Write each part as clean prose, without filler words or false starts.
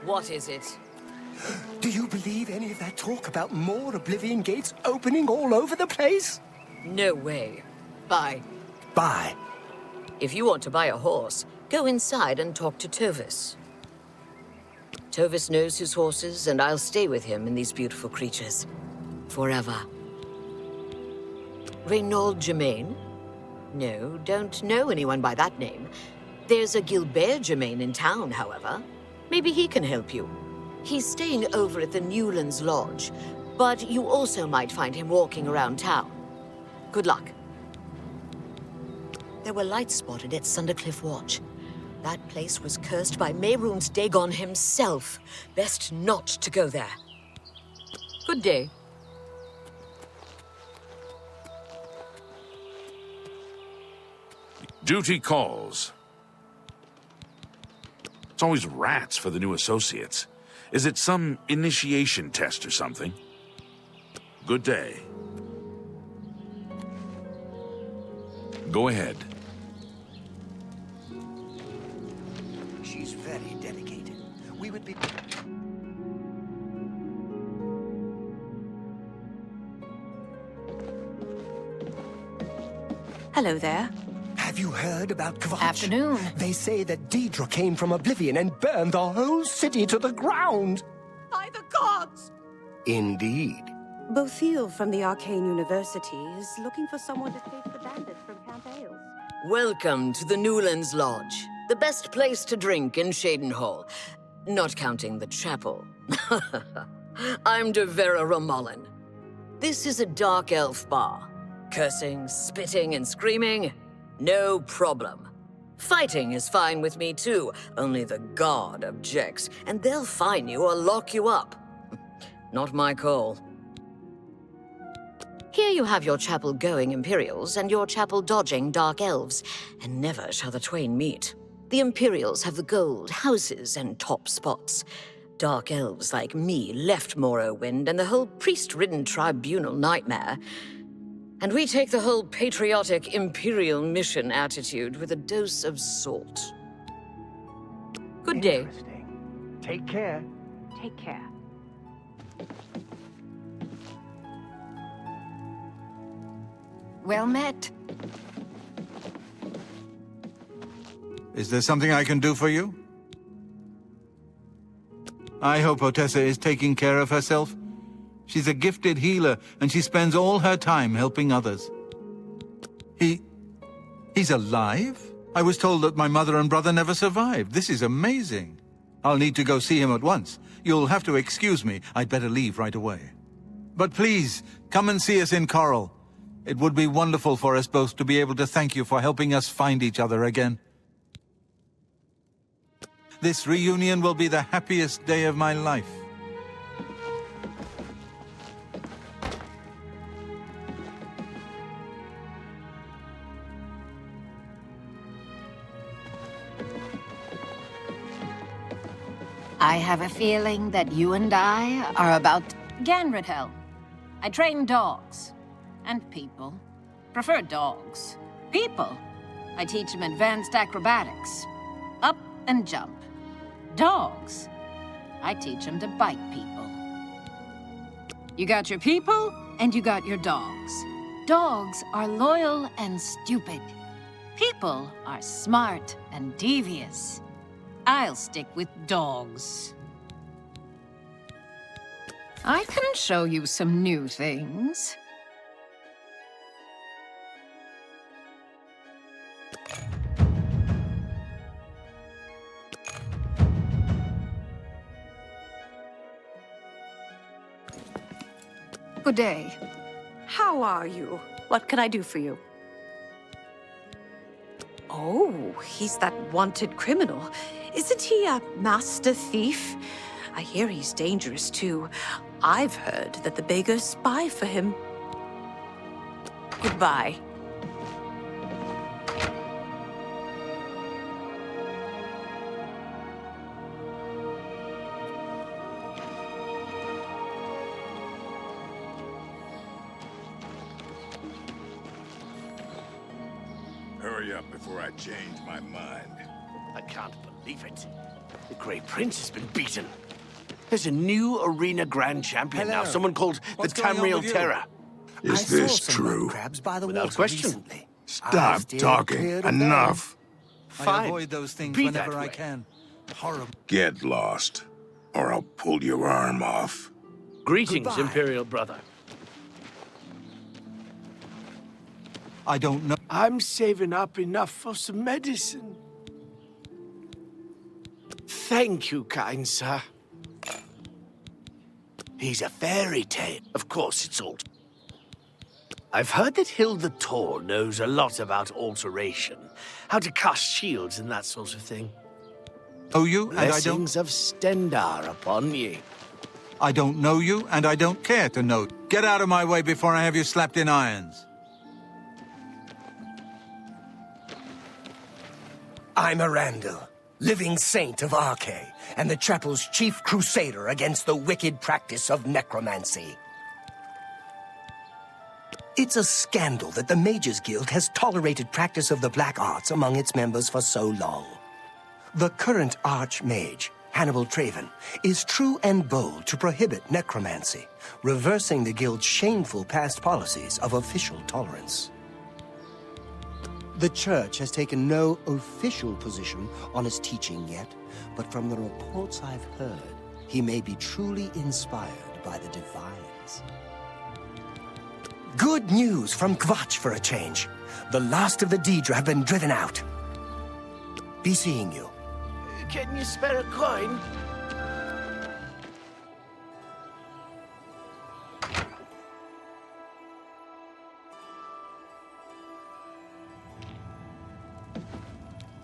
What is it? Do you believe any of that talk about more Oblivion gates opening all over the place? No way. Bye. Bye. If you want to buy a horse, go inside and talk to Tovis. Tovis knows his horses, and I'll stay with him in these beautiful creatures. Forever. Reynold Germain? No, don't know anyone by that name. There's a Gilbert Germain in town, however. Maybe he can help you. He's staying over at the Newlands Lodge, but you also might find him walking around town. Good luck. There were lights spotted at Sundercliff Watch. That place was cursed by Mehrunes Dagon himself. Best not to go there. Good day. Duty calls. It's always rats for the new associates. Is it some initiation test or something? Good day. Go ahead. She's very dedicated. We would be... Hello there. Have you heard about Kvatch? Afternoon. They say that Daedra came from Oblivion and burned the whole city to the ground. By the gods! Indeed. Bothil from the Arcane University is looking for someone to chase the bandits from Camp Ailes. Welcome to the Newlands Lodge, the best place to drink in Shadenhall. Not counting the chapel. I'm de Vera Romulan. This is a dark elf bar. Cursing, spitting, and screaming? No problem. Fighting is fine with me too, only the guard objects, and they'll fine you or lock you up. Not my call. Here you have your chapel-going Imperials and your chapel-dodging Dark Elves, and never shall the twain meet. The Imperials have the gold, houses, and top spots. Dark Elves like me left Morrowind and the whole priest-ridden tribunal nightmare. And we take the whole patriotic Imperial mission attitude with a dose of salt. Good day. Interesting. Take care. Take care. Well met. Is there something I can do for you? I hope Otessa is taking care of herself. She's a gifted healer, and she spends all her time helping others. He's alive? I was told that my mother and brother never survived. This is amazing. I'll need to go see him at once. You'll have to excuse me. I'd better leave right away. But please, come and see us in Coral. It would be wonderful for us both to be able to thank you for helping us find each other again. This reunion will be the happiest day of my life. I have a feeling that you and I are about... Ganridhel. I train dogs. And people. Prefer dogs. People. I teach them advanced acrobatics. Up and jump. Dogs. I teach them to bite people. You got your people, and you got your dogs. Dogs are loyal and stupid. People are smart and devious. I'll stick with dogs. I can show you some new things. Good day. How are you? What can I do for you? Oh, he's that wanted criminal. Isn't he a master thief? I hear he's dangerous too. I've heard that the beggars spy for him. Goodbye. Hurry up before I change my mind. A can't believe it. The Grey Prince has been beaten. There's a new arena grand champion now, Hello. someone called What's the going on Tamriel with you? Terror. I Is this saw some mud true? crabs by the Without water question. recently. I Stop steered talking. clear of them. Enough. I Fine. avoid those things Be whenever that I way. can. Horrible. Get lost, or I'll pull your arm off. Greetings, Goodbye. Imperial brother. I don't know. I'm saving up enough for some medicine. Thank you, kind sir. He's a fairy tale. Of course, it's all. I've heard that Hilda Tor knows a lot about alteration, how to cast shields and that sort of thing. Know you, and I don't. Blessings of Stendar upon ye. I don't know you, and I don't care to know. Get out of my way before I have you slapped in irons. I'm Arandil, living saint of Arcane, and the chapel's chief crusader against the wicked practice of necromancy. It's a scandal that the Mages Guild has tolerated practice of the black arts among its members for so long. The current Archmage, Hannibal Traven, is true and bold to prohibit necromancy, reversing the Guild's shameful past policies of official tolerance. The Church has taken no official position on his teaching yet, but from the reports I've heard, he may be truly inspired by the Divines. Good news from Kvatch for a change. The last of the Daedra have been driven out. Be seeing you. Can you spare a coin?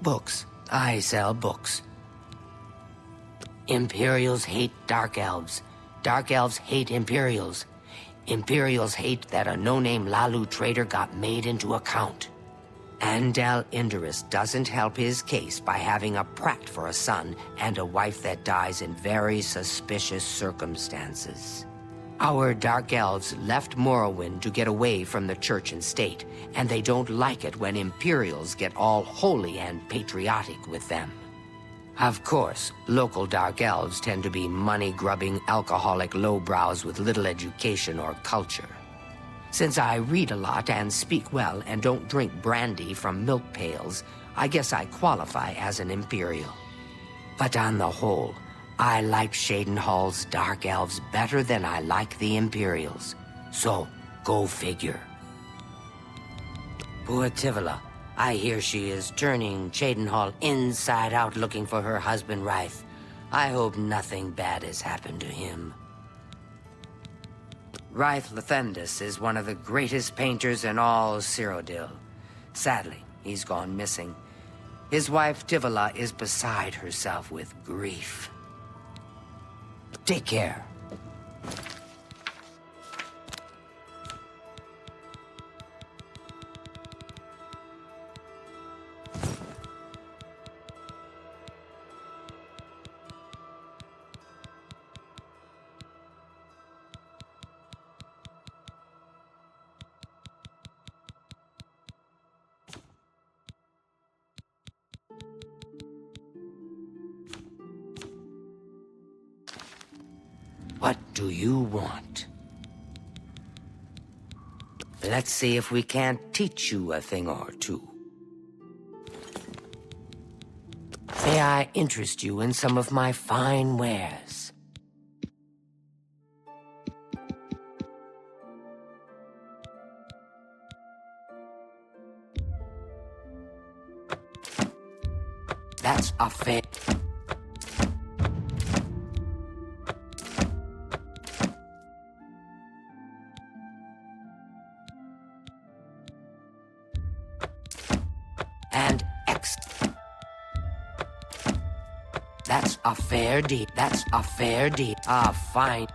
Books. I sell books. Imperials hate Dark Elves. Dark Elves hate Imperials. Imperials hate that a no-name Lalu trader got made into a count. Andal Indurus doesn't help his case by having a prat for a son and a wife that dies in very suspicious circumstances. Our Dark Elves left Morrowind to get away from the church and state, and they don't like it when Imperials get all holy and patriotic with them. Of course, local Dark Elves tend to be money-grubbing, alcoholic lowbrows with little education or culture. Since I read a lot and speak well and don't drink brandy from milk pails, I guess I qualify as an Imperial. But on the whole, I like Shadenhall's Dark Elves better than I like the Imperials. So, go figure. Poor Tivila. I hear she is turning Shadenhall inside out looking for her husband Ryth. I hope nothing bad has happened to him. Ryth Lethendis is one of the greatest painters in all Cyrodiil. Sadly, he's gone missing. His wife Tivila is beside herself with grief. Take care. What do you want? Let's see if we can't teach you a thing or two. May I interest you in some of my fine wares? That's a fair... and X. That's a fair deal. That's a fair deal. Ah, fine.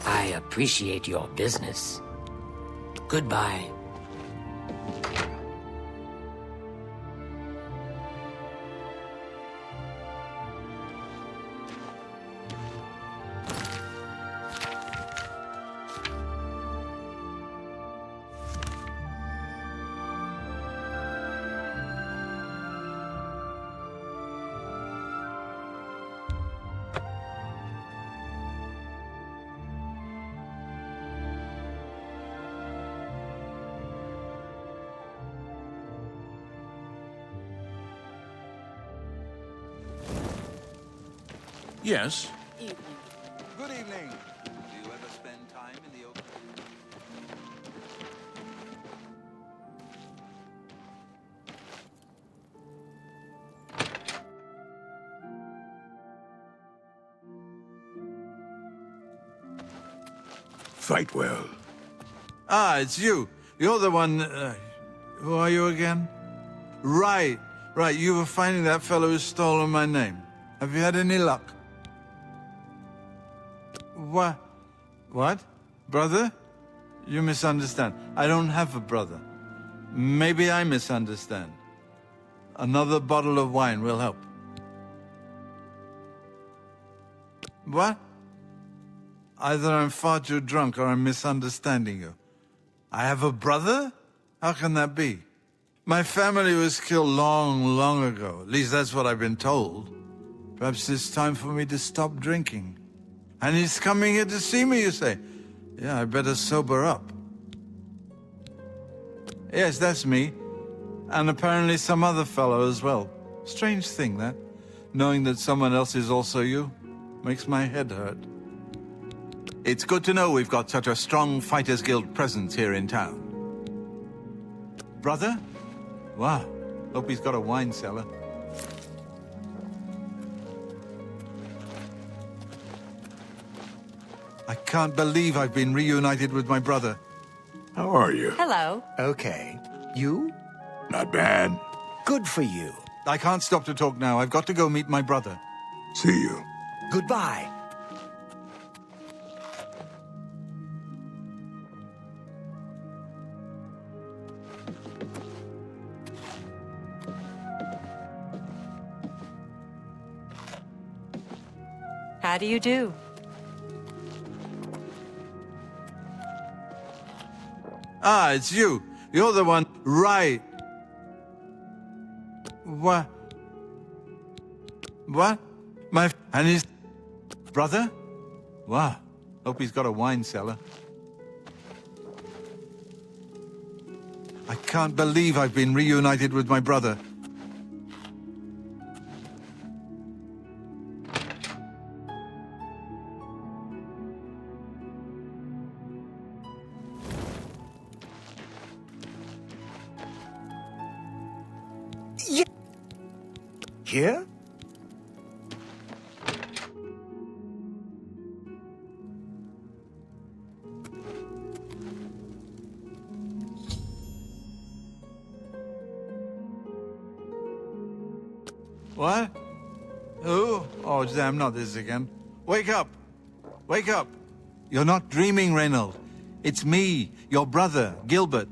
I appreciate your business. Goodbye. Yes. Good evening. Do you ever spend time in the open? Fight well. Ah, it's you. You're the one... who are you again? Right. You were finding that fellow who's stolen my name. Have you had any luck? What? Brother? You misunderstand. I don't have a brother. Maybe I misunderstand. Another bottle of wine will help. What? Either I'm far too drunk or I'm misunderstanding you. I have a brother? How can that be? My family was killed long ago. At least that's what I've been told. Perhaps it's time for me to stop drinking. And he's coming here to see me, you say? Yeah, I better sober up. Yes, that's me. And apparently some other fellow as well. Strange thing, that. Knowing that someone else is also you makes my head hurt. It's good to know we've got such a strong Fighters Guild presence here in town. Brother? Wow. Hope he's got a wine cellar. I can't believe I've been reunited with my brother. How are you? Hello. Okay. You? Not bad. Good for you. I can't stop to talk now. I've got to go meet my brother. See you. Goodbye. How do you do? Ah, it's you. You're the one. Right. What? And his brother? Wow. Hope he's got a wine cellar. I can't believe I've been reunited with my brother. Here? What? Who? Oh, damn, not this again. Wake up! Wake up! You're not dreaming, Reynold. It's me, your brother, Gilbert.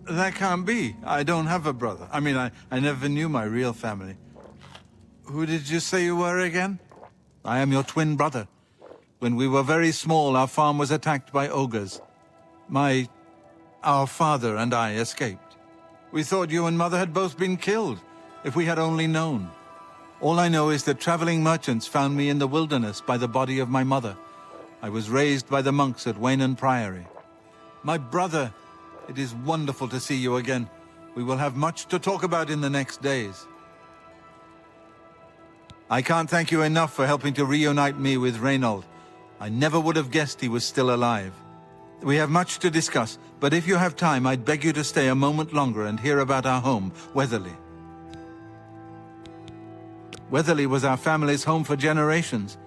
That can't be. I don't have a brother. I mean, I never knew my real family. Who did you say you were again? I am your twin brother. When we were very small, our farm was attacked by ogres. Our father and I escaped. We thought you and Mother had both been killed, if we had only known. All I know is that traveling merchants found me in the wilderness by the body of my mother. I was raised by the monks at Waynon Priory. My brother, it is wonderful to see you again. We will have much to talk about in the next days. I can't thank you enough for helping to reunite me with Reynold. I never would have guessed he was still alive. We have much to discuss, but if you have time, I'd beg you to stay a moment longer and hear about our home, Weatherly. Weatherly was our family's home for generations.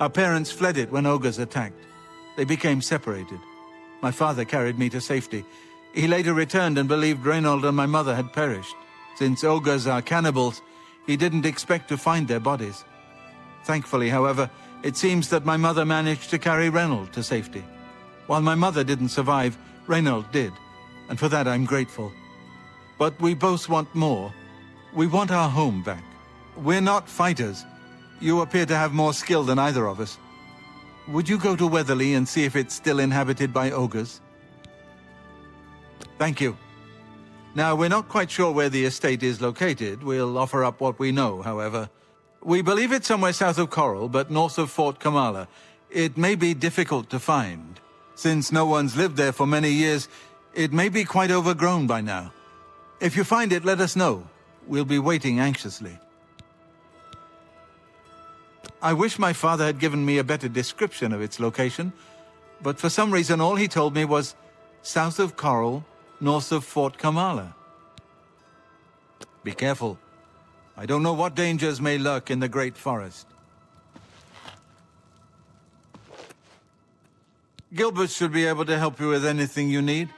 Our parents fled it when ogres attacked. They became separated. My father carried me to safety. He later returned and believed Reynold and my mother had perished. Since ogres are cannibals, he didn't expect to find their bodies. Thankfully, however, it seems that my mother managed to carry Reynold to safety. While my mother didn't survive, Reynold did, and for that I'm grateful. But we both want more. We want our home back. We're not fighters. You appear to have more skill than either of us. Would you go to Weatherly and see if it's still inhabited by ogres? Thank you. Now, we're not quite sure where the estate is located. We'll offer up what we know, however. We believe it's somewhere south of Coral, but north of Fort Kamala. It may be difficult to find. Since no one's lived there for many years, it may be quite overgrown by now. If you find it, let us know. We'll be waiting anxiously. I wish my father had given me a better description of its location, but for some reason all he told me was south of Coral, north of Fort Kamala. Be careful. I don't know what dangers may lurk in the Great Forest. Gilbert should be able to help you with anything you need.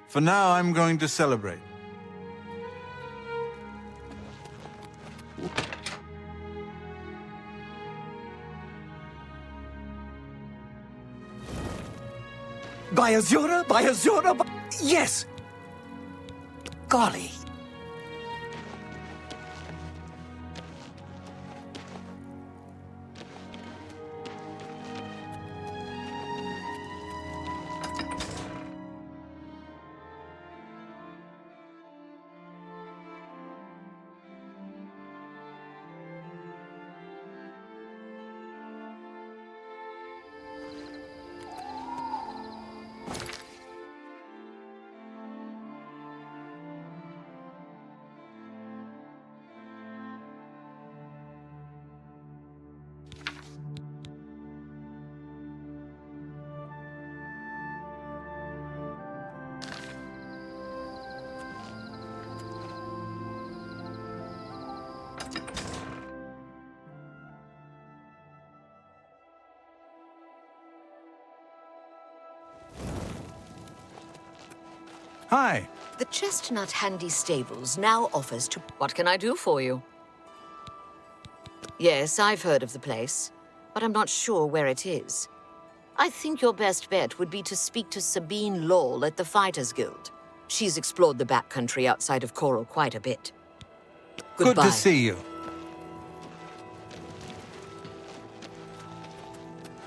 For now, I'm going to celebrate. By Azura? By Azura? Yes! Golly. Hi. The Chestnut Handy Stables now offers to... What can I do for you? Yes, I've heard of the place, but I'm not sure where it is. I think your best bet would be to speak to Sabine Lowell at the Fighters Guild. She's explored the backcountry outside of Coral quite a bit. Goodbye. Good to see you.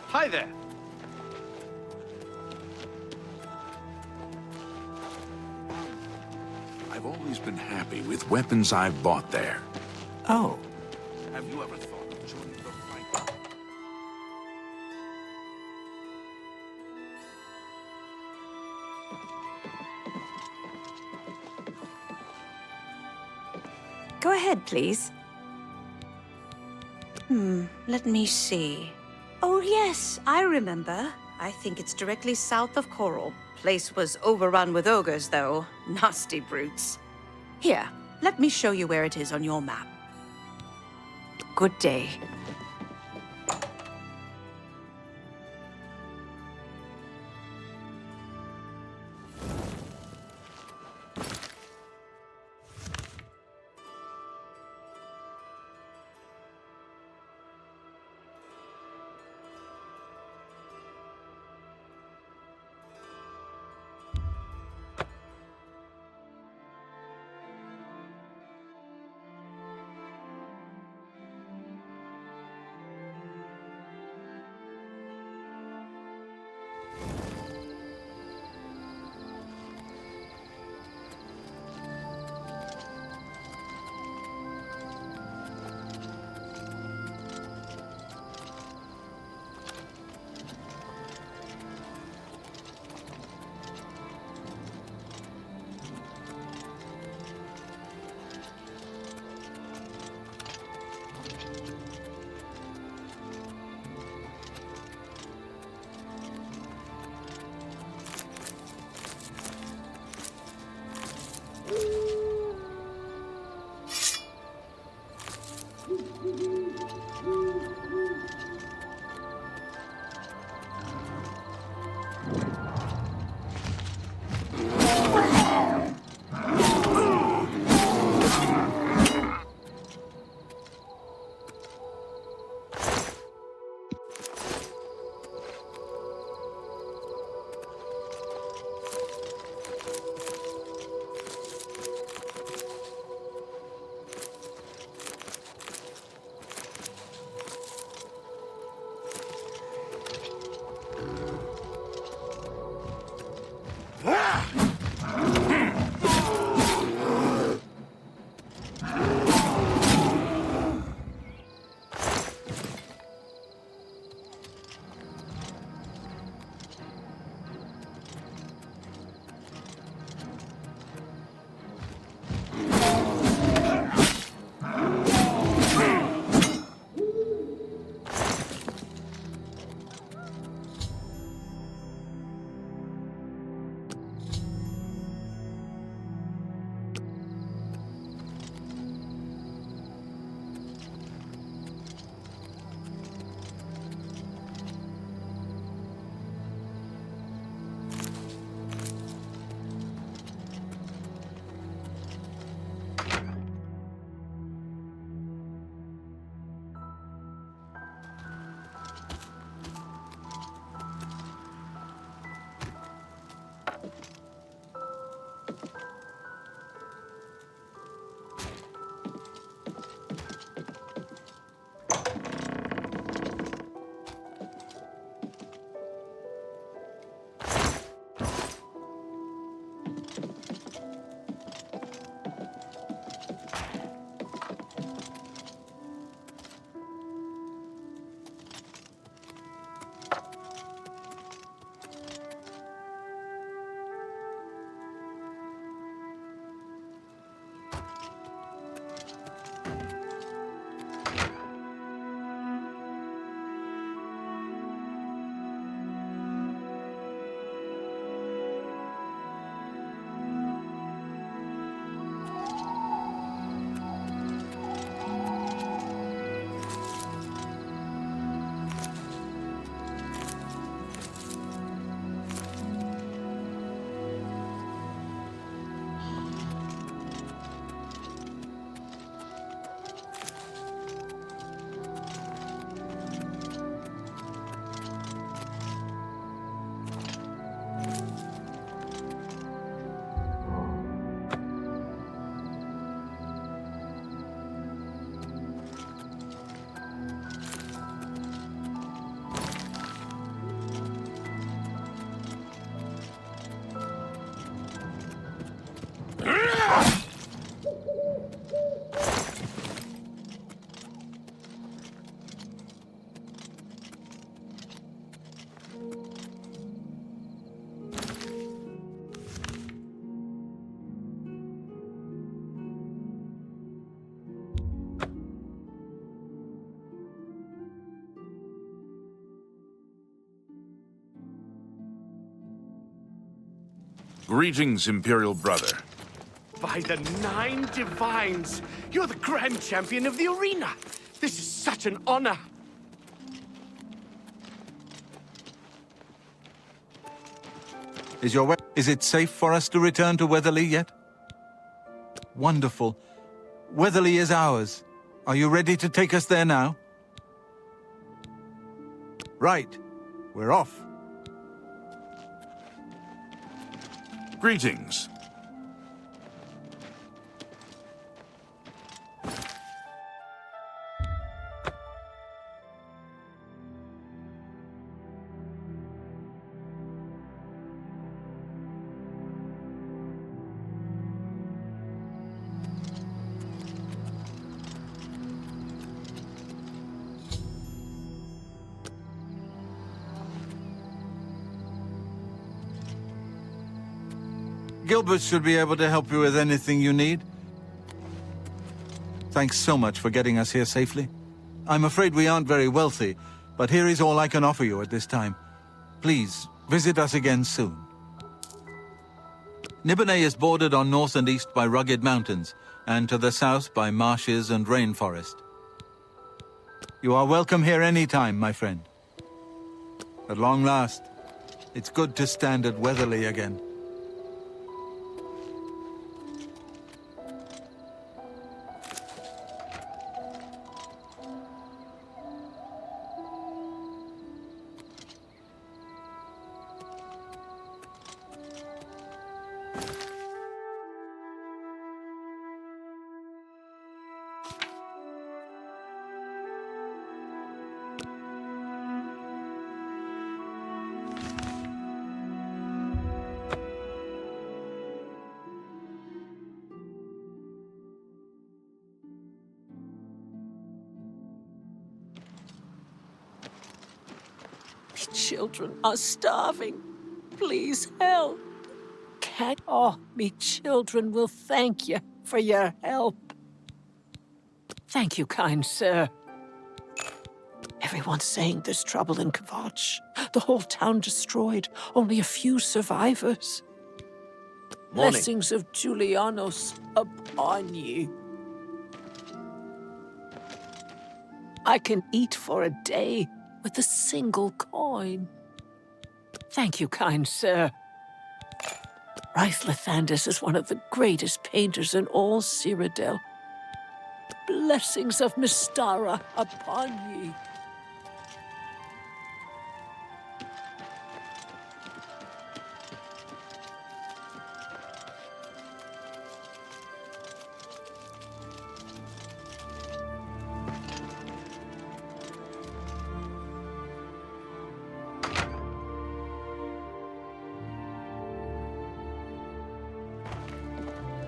Hi there. I've always been happy with weapons I've bought there. Oh. Have you ever thought of joining the fight? Go ahead, please. Let me see. Oh, yes, I remember. I think it's directly south of Coral. Place was overrun with ogres, though. Nasty brutes. Here, let me show you where it is on your map. Good day. Greetings, Imperial Brother. By the 9 divines! You're the grand champion of the arena! This is such an honor! Is it safe for us to return to Weatherly yet? Wonderful. Weatherly is ours. Are you ready to take us there now? Right. We're off. Greetings. Gilbert should be able to help you with anything you need. Thanks so much for getting us here safely. I'm afraid we aren't very wealthy, but here is all I can offer you at this time. Please, visit us again soon. Nibonay is bordered on north and east by rugged mountains, and to the south by marshes and rainforest. You are welcome here any time, my friend. At long last, it's good to stand at Weatherly again. Children are starving. Please help. Me children will thank you for your help. Thank you, kind sir. Everyone's saying there's trouble in Kvatch. The whole town destroyed. Only a few survivors. Morning. Blessings of Julianos upon you. I can eat for a day with a single coin. Thank you, kind sir. Raith Lathandis is one of the greatest painters in all Cyrodiil. Blessings of Mystara upon ye.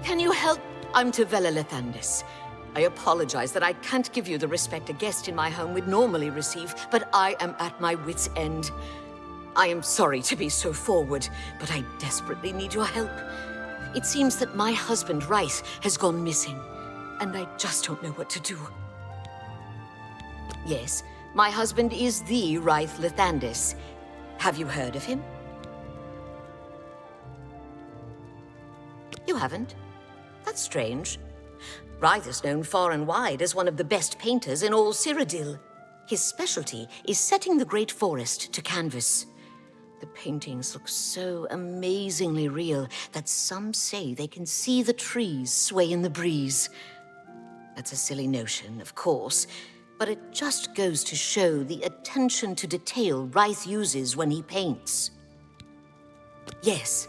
Can you help? I'm Tavella Lathandis. I apologize that I can't give you the respect a guest in my home would normally receive, but I am at my wit's end. I am sorry to be so forward, but I desperately need your help. It seems that my husband, Raith, has gone missing, and I just don't know what to do. Yes, my husband is the Raith Lathandis. Have you heard of him? You haven't? That's strange. Raith is known far and wide as one of the best painters in all Cyrodiil. His specialty is setting the great forest to canvas. The paintings look so amazingly real that some say they can see the trees sway in the breeze. That's a silly notion, of course, but it just goes to show the attention to detail Raith uses when he paints. Yes.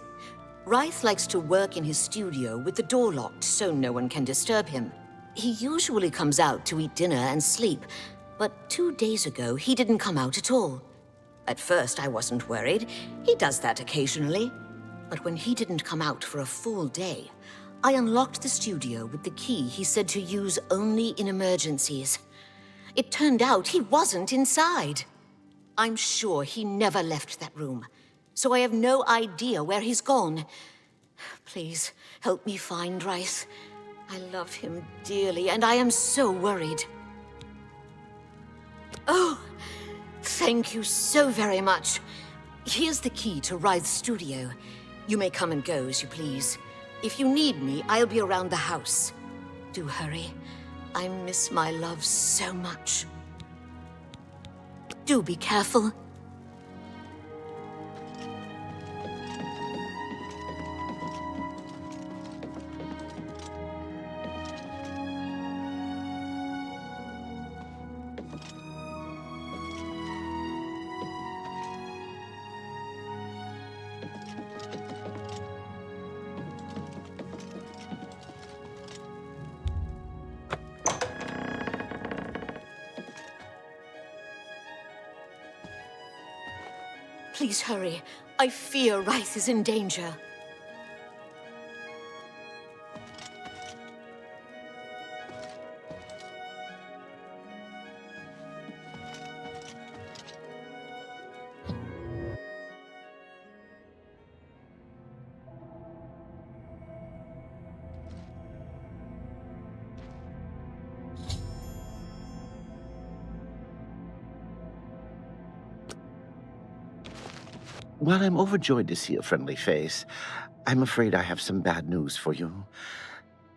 Raith likes to work in his studio with the door locked so no one can disturb him. He usually comes out to eat dinner and sleep, but 2 days ago he didn't come out at all. At first I wasn't worried. He does that occasionally. But when he didn't come out for a full day, I unlocked the studio with the key he said to use only in emergencies. It turned out he wasn't inside. I'm sure he never left that room. So I have no idea where he's gone. Please, help me find Raith. I love him dearly, and I am so worried. Oh, thank you so very much. Here's the key to Raith's studio. You may come and go as you please. If you need me, I'll be around the house. Do hurry. I miss my love so much. Do be careful. Please hurry. I fear Rice is in danger. While I'm overjoyed to see a friendly face, I'm afraid I have some bad news for you.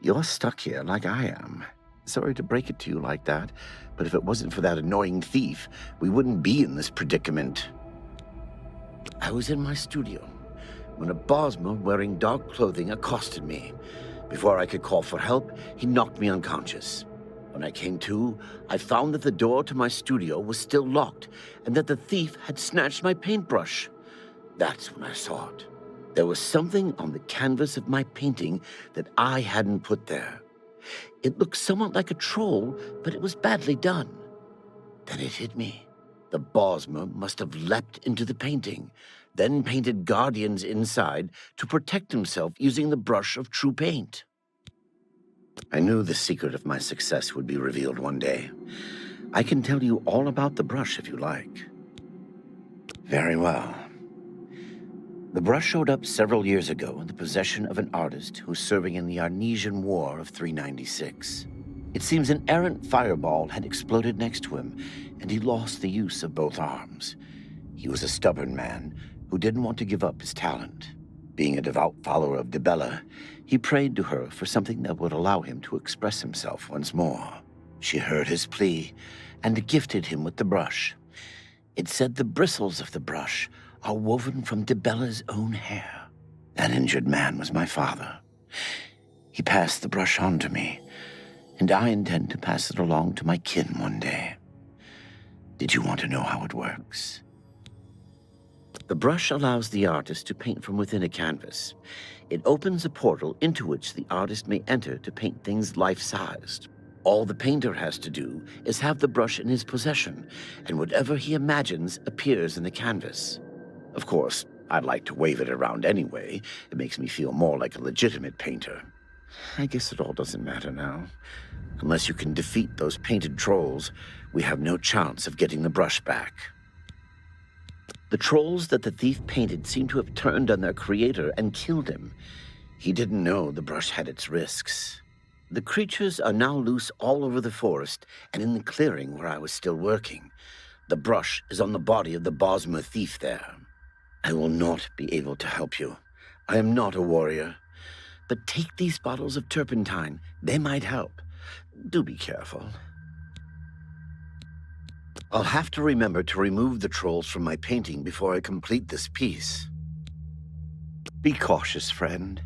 You're stuck here like I am. Sorry to break it to you like that, but if it wasn't for that annoying thief, we wouldn't be in this predicament. I was in my studio when a Bosmer wearing dark clothing accosted me. Before I could call for help, he knocked me unconscious. When I came to, I found that the door to my studio was still locked and that the thief had snatched my paintbrush. That's when I saw it. There was something on the canvas of my painting that I hadn't put there. It looked somewhat like a troll, but it was badly done. Then it hit me. The Bosmer must have leapt into the painting, then painted guardians inside to protect himself using the brush of true paint. I knew the secret of my success would be revealed one day. I can tell you all about the brush if you like. Very well. The brush showed up several years ago in the possession of an artist who was serving in the Arnesian War of 396. It seems an errant fireball had exploded next to him, and he lost the use of both arms. He was a stubborn man who didn't want to give up his talent. Being a devout follower of Dibella, he prayed to her for something that would allow him to express himself once more. She heard his plea and gifted him with the brush. It said the bristles of the brush are woven from Dibella's own hair. That injured man was my father. He passed the brush on to me, and I intend to pass it along to my kin one day. Did you want to know how it works? The brush allows the artist to paint from within a canvas. It opens a portal into which the artist may enter to paint things life-sized. All the painter has to do is have the brush in his possession, and whatever he imagines appears in the canvas. Of course, I'd like to wave it around anyway. It makes me feel more like a legitimate painter. I guess it all doesn't matter now. Unless you can defeat those painted trolls, we have no chance of getting the brush back. The trolls that the thief painted seem to have turned on their creator and killed him. He didn't know the brush had its risks. The creatures are now loose all over the forest and in the clearing where I was still working. The brush is on the body of the Bosmer thief there. I will not be able to help you. I am not a warrior. But take these bottles of turpentine. They might help. Do be careful. I'll have to remember to remove the trolls from my painting before I complete this piece. Be cautious, friend.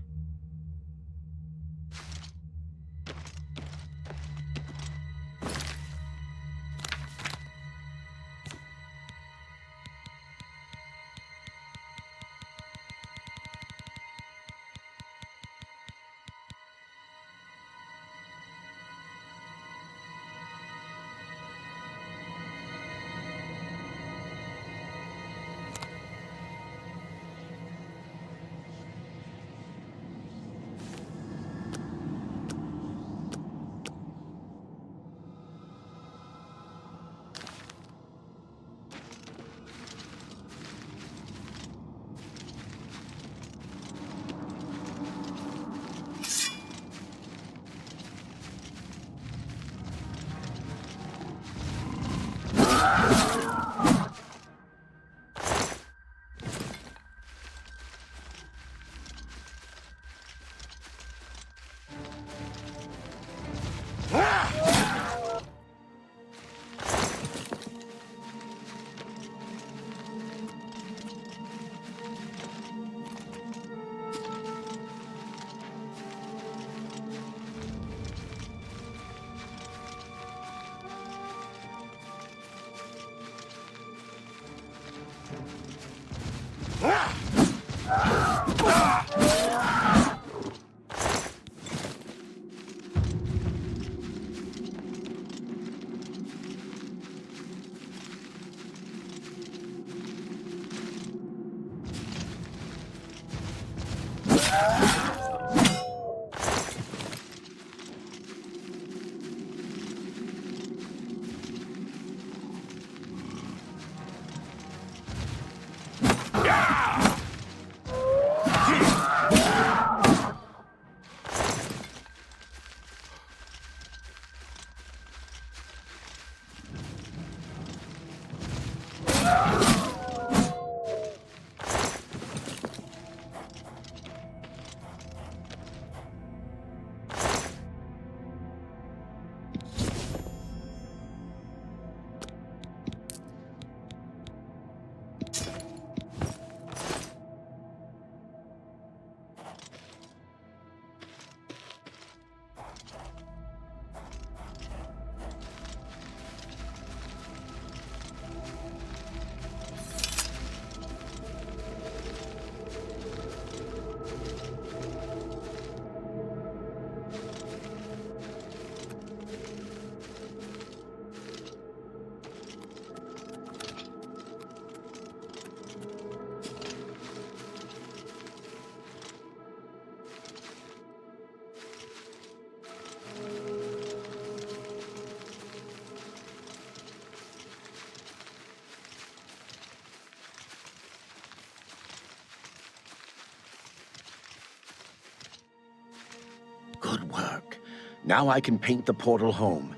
Now I can paint the portal home.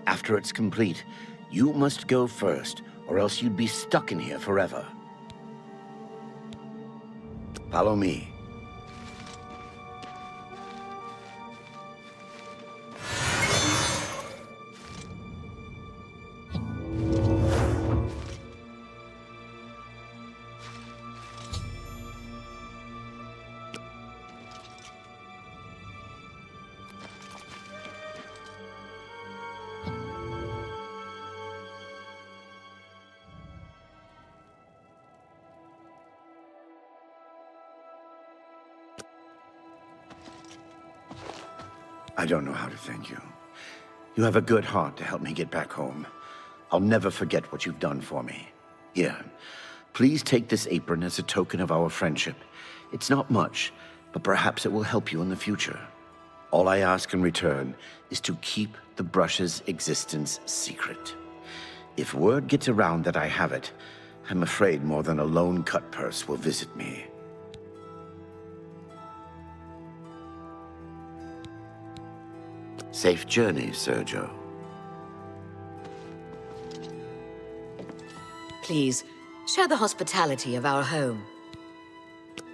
After it's complete, you must go first, or else you'd be stuck in here forever. Follow me. I don't know how to thank you. You have a good heart to help me get back home. I'll never forget what you've done for me. Here, please take this apron as a token of our friendship. It's not much, but perhaps it will help you in the future. All I ask in return is to keep the brush's existence secret. If word gets around that I have it, I'm afraid more than a lone cut purse will visit me. Safe journey, Sergio. Please, share the hospitality of our home.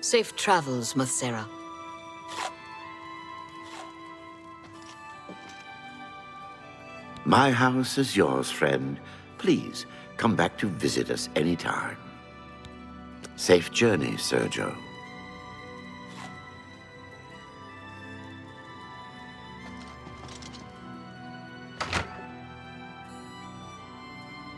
Safe travels, Mathsera. My house is yours, friend. Please, come back to visit us anytime. Safe journey, Sergio.